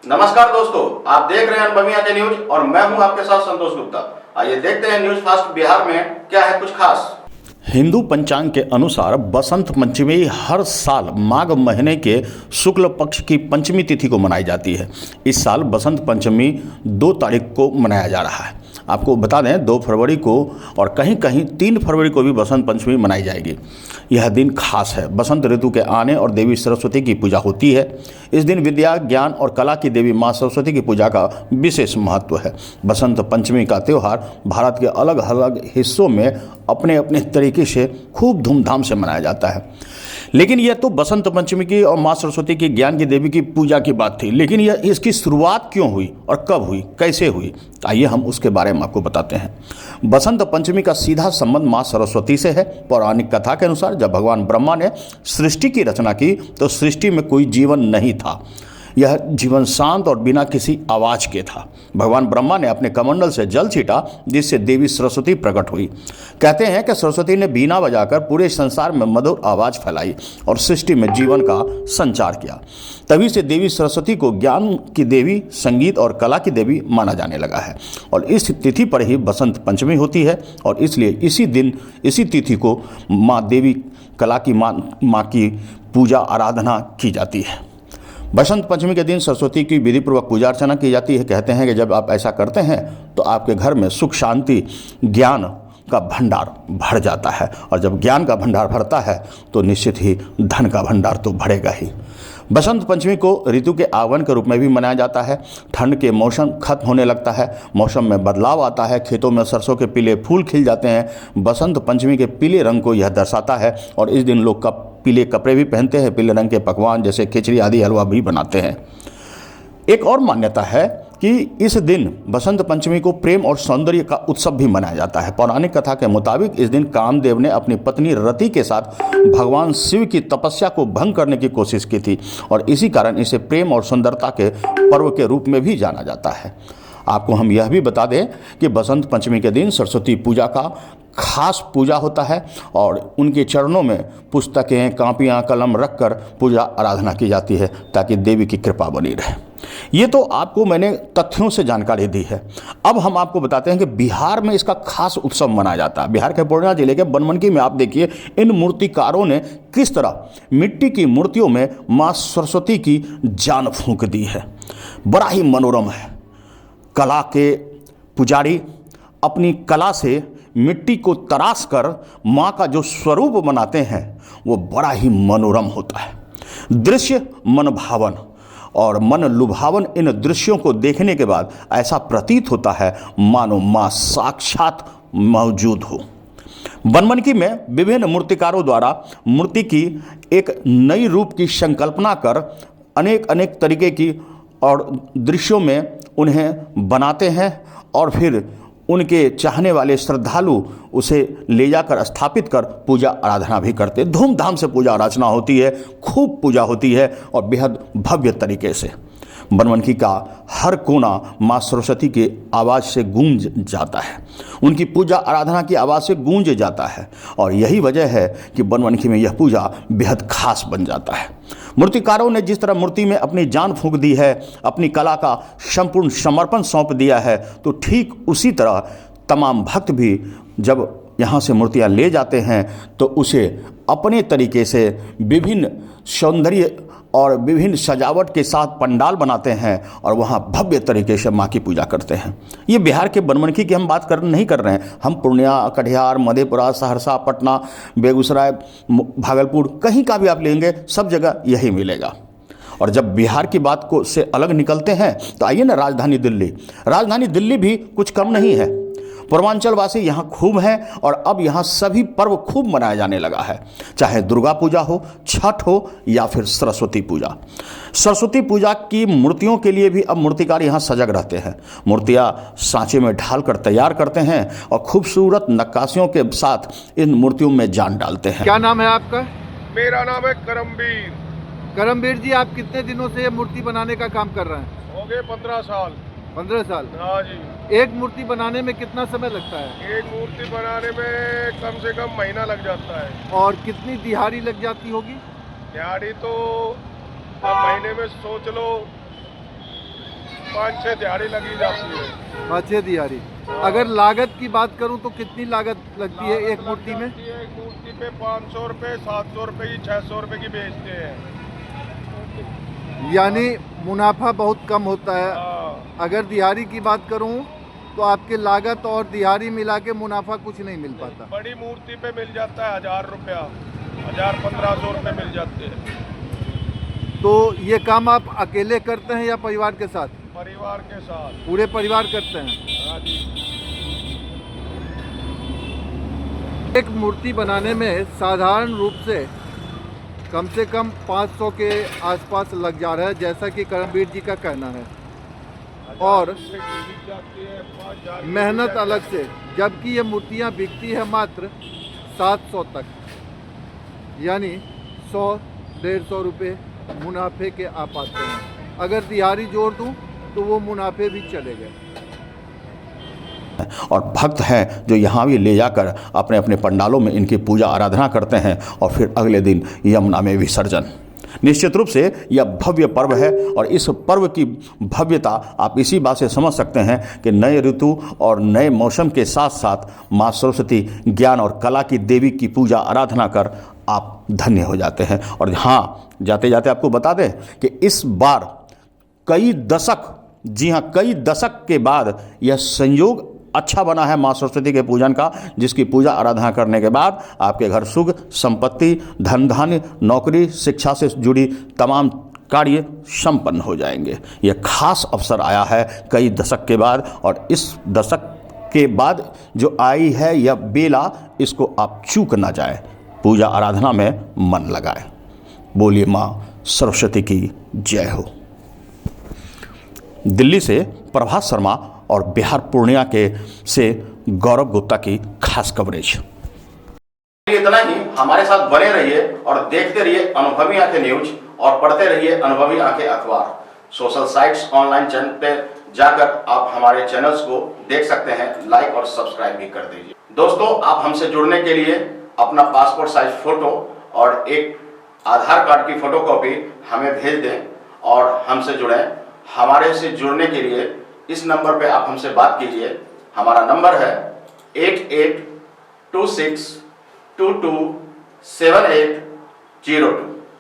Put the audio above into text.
नमस्कार दोस्तों, आप देख रहे हैं अनुभवी आते न्यूज और मैं हूं आपके साथ संतोष गुप्ता। आइए देखते हैं न्यूज फास्ट बिहार में क्या है कुछ खास। हिंदू पंचांग के अनुसार बसंत पंचमी हर साल माघ महीने के शुक्ल पक्ष की पंचमी तिथि को मनाई जाती है। इस साल बसंत पंचमी 2 तारीख को मनाया जा रहा है। आपको बता दें 2 फरवरी को और कहीं कहीं 3 फरवरी को भी बसंत पंचमी मनाई जाएगी। यह दिन खास है। बसंत ऋतु के आने और देवी सरस्वती की पूजा होती है। इस दिन विद्या, ज्ञान और कला की देवी माँ सरस्वती की पूजा का विशेष महत्व है। बसंत पंचमी का त्यौहार भारत के अलग अलग हिस्सों में अपने अपने तरीके से खूब धूमधाम से मनाया जाता है। लेकिन यह तो बसंत पंचमी की और माँ सरस्वती की, ज्ञान की देवी की पूजा की बात थी। लेकिन यह इसकी शुरुआत क्यों हुई और कब हुई, कैसे हुई, आइए हम उसके बारे में आपको बताते हैं। बसंत पंचमी का सीधा संबंध माँ सरस्वती से है। पौराणिक कथा के अनुसार जब भगवान ब्रह्मा ने सृष्टि की रचना की तो सृष्टि में कोई जीवन नहीं था। यह जीवन शांत और बिना किसी आवाज के था। भगवान ब्रह्मा ने अपने कमंडल से जल छीटा जिससे देवी सरस्वती प्रकट हुई। कहते हैं कि सरस्वती ने बीना बजाकर पूरे संसार में मधुर आवाज फैलाई और सृष्टि में जीवन का संचार किया। तभी से देवी सरस्वती को ज्ञान की देवी, संगीत और कला की देवी माना जाने लगा है और इस तिथि पर ही बसंत पंचमी होती है और इसलिए इसी दिन, इसी तिथि को माँ देवी कला की माँ की पूजा आराधना की जाती है। बसंत पंचमी के दिन सरस्वती की विधिपूर्वक पूजा अर्चना की जाती है। कहते हैं कि जब आप ऐसा करते हैं तो आपके घर में सुख, शांति, ज्ञान का भंडार भर जाता है और जब ज्ञान का भंडार भरता है तो निश्चित ही धन का भंडार तो भरेगा ही। बसंत पंचमी को ऋतु के आगमन के रूप में भी मनाया जाता है। ठंड के मौसम खत्म होने लगता है, मौसम में बदलाव आता है, खेतों में सरसों के पीले फूल खिल जाते हैं। बसंत पंचमी के पीले रंग को यह दर्शाता है और इस दिन लोग पीले कपड़े भी पहनते हैं, पीले रंग के पकवान जैसे खिचड़ी आदि हलवा भी बनाते हैं। एक और मान्यता है कि इस दिन बसंत पंचमी को प्रेम और सौंदर्य का उत्सव भी मनाया जाता है। पौराणिक कथा के मुताबिक इस दिन कामदेव ने अपनी पत्नी रति के साथ भगवान शिव की तपस्या को भंग करने की कोशिश की थी और इसी कारण इसे प्रेम और सुंदरता के पर्व के रूप में भी जाना जाता है। आपको हम यह भी बता दें कि बसंत पंचमी के दिन सरस्वती पूजा का खास पूजा होता है और उनके चरणों में पुस्तकें, कापियाँ, कलम रखकर पूजा आराधना की जाती है ताकि देवी की कृपा बनी रहे। ये तो आपको मैंने तथ्यों से जानकारी दी है। अब हम आपको बताते हैं कि बिहार में इसका खास उत्सव मनाया जाता है। बिहार के पूर्णिया जिले के बनमनकी में आप देखिए इन मूर्तिकारों ने किस तरह मिट्टी की मूर्तियों में माँ सरस्वती की जान फूंक दी है। बड़ा ही मनोरम है। कला के पुजारी अपनी कला से मिट्टी को तराश कर माँ का जो स्वरूप बनाते हैं वो बड़ा ही मनोरम होता है। दृश्य मनभावन और मन लुभावन इन दृश्यों को देखने के बाद ऐसा प्रतीत होता है मानो माँ साक्षात मौजूद हो। बनमनकी में विभिन्न मूर्तिकारों द्वारा मूर्ति की एक नई रूप की संकल्पना कर अनेक तरीके की और दृश्यों में उन्हें बनाते हैं और फिर उनके चाहने वाले श्रद्धालु उसे ले जाकर स्थापित कर पूजा आराधना भी करते। धूमधाम से पूजा आराधना होती है, खूब पूजा होती है और बेहद भव्य तरीके से। बनमनकी का हर कोना माँ सरस्वती की आवाज़ से गूंज जाता है, उनकी पूजा आराधना की आवाज़ से गूंज जाता है और यही वजह है कि बनमनकी में यह पूजा बेहद खास बन जाता है। मूर्तिकारों ने जिस तरह मूर्ति में अपनी जान फूंक दी है, अपनी कला का संपूर्ण समर्पण सौंप दिया है, तो ठीक उसी तरह तमाम भक्त भी जब यहाँ से मूर्तियाँ ले जाते हैं तो उसे अपने तरीके से विभिन्न सौंदर्य और विभिन्न सजावट के साथ पंडाल बनाते हैं और वहाँ भव्य तरीके से माँ की पूजा करते हैं। ये बिहार के बनमनकी की हम बात नहीं कर रहे हैं। हम पूर्णिया, कटिहार, मधेपुरा, सहरसा, पटना, बेगूसराय, भागलपुर, कहीं का भी आप लेंगे सब जगह यही मिलेगा। और जब बिहार की बात को से अलग निकलते हैं तो आइए ना राजधानी दिल्ली। राजधानी दिल्ली भी कुछ कम नहीं है। पूर्वांचलवासी यहाँ खूब हैं और अब यहाँ सभी पर्व खूब मनाया जाने लगा है, चाहे दुर्गा पूजा हो, छठ हो या फिर सरस्वती पूजा। सरस्वती पूजा की मूर्तियों के लिए भी अब मूर्तिकार यहाँ सजग रहते हैं। मूर्तियाँ सांचे में ढाल कर तैयार करते हैं और खूबसूरत नक्काशियों के साथ इन मूर्तियों में जान डालते हैं। क्या नाम है आपका? मेरा नाम है करमवीर। करमवीर जी, आप कितने दिनों से ये मूर्ति बनाने का काम कर रहे हैं? हो गए 15 साल। 15 साल? हाँ जी। एक मूर्ति बनाने में कितना समय लगता है? एक मूर्ति बनाने में कम से कम महीना लग जाता है। और कितनी दिहाड़ी लग जाती होगी? दिहाड़ी तो अब महीने में सोच लो 5-6 दिहाड़ी लगी जाती है। 5-6 दिहाड़ी। अगर लागत की बात करूं तो कितनी लागत लगती है एक मूर्ति में? एक मूर्ति पे 500 रुपये, 700 रुपये की, 600 रुपये की बेचते हैं। यानी मुनाफा बहुत कम होता है। हाँ। अगर दिहाड़ी की बात करूं तो आपके लागत और दिहाड़ी मिला के मुनाफा कुछ नहीं मिल पाता। बड़ी मूर्ति पे मिल जाता है 1000 रुपया, 1000-1500 रुपये मिल जाते हैं। तो ये काम आप अकेले करते हैं या परिवार के साथ? परिवार के साथ। पूरे परिवार करते हैं। हाँ जी। एक मूर्ति बनाने में साधारण रूप से कम 500 के आसपास लग जा रहा है, जैसा कि करमवीर जी का कहना है, और मेहनत अलग से, जबकि ये मूर्तियाँ बिकती है मात्र 700 तक, यानी 100-150 रुपये मुनाफे के आ पाते हैं। अगर दिहाड़ी जोड़ दूं तो वो मुनाफे भी चले गए। और भक्त हैं जो यहाँ भी ले जाकर अपने अपने पंडालों में इनकी पूजा आराधना करते हैं और फिर अगले दिन यमुना में विसर्जन। निश्चित रूप से यह भव्य पर्व है और इस पर्व की भव्यता आप इसी बात से समझ सकते हैं कि नए ऋतु और नए मौसम के साथ साथ माँ सरस्वती ज्ञान और कला की देवी की पूजा आराधना कर आप धन्य हो जाते हैं। और हाँ, जाते जाते आपको बता दें कि इस बार कई दशक, जी हाँ कई दशक के बाद यह संयोग अच्छा बना है माँ सरस्वती के पूजन का, जिसकी पूजा आराधना करने के बाद आपके घर सुख, संपत्ति, धन धान्य, नौकरी, शिक्षा से जुड़ी तमाम कार्य संपन्न हो जाएंगे। यह खास अवसर आया है कई दशक के बाद, और इस दशक के बाद जो आई है यह बेला, इसको आप चूक ना जाए, पूजा आराधना में मन लगाए। बोलिए माँ सरस्वती की जय हो। दिल्ली से प्रभात शर्मा और बिहार पूर्णिया के से गौरव गुप्ता की खास कवरेज। इतना ही, हमारे साथ बने रहिए और देखते रहिए अनुभवी आंखें न्यूज और पढ़ते रहिए अनुभवी आंखें अखबार। सोशल साइट्स, ऑनलाइन चैनल पे जाकर आप हमारे चैनल्स को देख सकते हैं, लाइक और सब्सक्राइब भी कर दीजिए। दोस्तों, आप हमसे जुड़ने के लिए अपना पासपोर्ट साइज फोटो और एक आधार कार्ड की फोटोकॉपी हमें भेज दें और हमसे जुड़ें। हमारे से जुड़ने के लिए इस नंबर पे आप हमसे बात कीजिए। हमारा नंबर है 8826227802।